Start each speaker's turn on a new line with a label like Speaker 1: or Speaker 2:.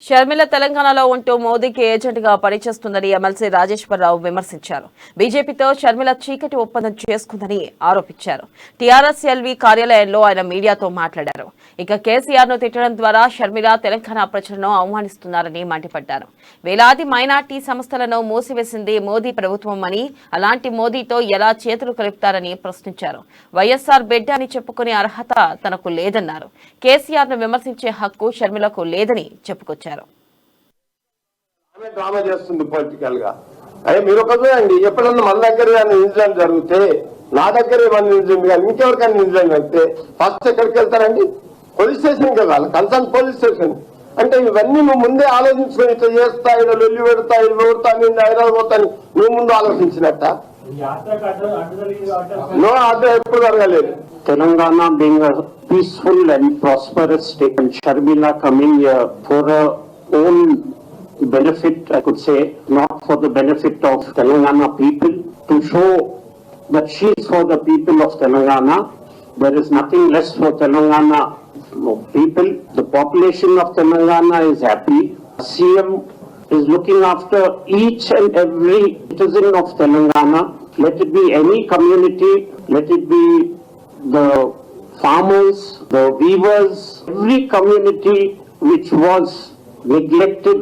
Speaker 1: షర్మిల తెలంగాణలో ఉంటూ మోదీకి ఏజెంట్గా పనిచేస్తుందని ఎమ్మెల్సీ రాజేశ్వరరావు విమర్శించారు. బీజేపీతో షర్మిల చీకటి ఒప్పందం చేసుకుందని ఆరోపించారు. టీఆర్ఎస్ ఎల్వీ కార్యాలయంలో ఆయన మీడియాతో మాట్లాడారు. ఇక కేసీఆర్ ను తిట్టడం ద్వారా షర్మిల తెలంగాణ ప్రజలను అవమానిస్తున్నారని మండిపడ్డారు. వేలాది మైనార్టీ సంస్థలను మూసివేసింది మోదీ ప్రభుత్వం అని, అలాంటి మోదీతో ఎలా చేతులు కలుపుతారని ప్రశ్నించారు. వైఎస్ఆర్ బిడ్డ అని చెప్పుకునే అర్హత తనకు లేదన్నారు. కేసీఆర్ ను విమర్శించే హక్కు షర్మిలకు లేదని చెప్పుకొచ్చారు.
Speaker 2: డ్రామా చేస్తుంది పొలిటికల్ గా. అదే మీరు ఒక చూడండి, ఎప్పుడన్నా మన దగ్గర ఇన్సిడెంట్ జరిగితే, నా దగ్గర ఏమన్నా ఇన్సిడెంట్ కానీ ఇంకెవరికైనా ఇన్సిడెంట్ అయితే ఫస్ట్ ఎక్కడికి వెళ్తారండి? పోలీస్ స్టేషన్ కదా, కన్సర్న్ పోలీస్ స్టేషన్. అంటే ఇవన్నీ నువ్వు ముందే ఆలోచించుకొని ఇట్లా చేస్తా, ఇలా లొల్లి పెడతా, ఇది పెడతా, నేను హైదరాబాద్ పోతాను నువ్వు ముందు ఆలోచించినట్ట? నో, అదే ఎప్పుడు జరగలేదు.
Speaker 3: Telangana being a peaceful and prosperous state, and Sharmila coming here for her own benefit, I could say, not for the benefit of Telangana people, to show that she is for the people of Telangana. There is nothing less for Telangana people. The population of Telangana is happy. CM is looking after each and every citizen of Telangana. Let it be any community, let it be the farmers, the weavers, every community which was neglected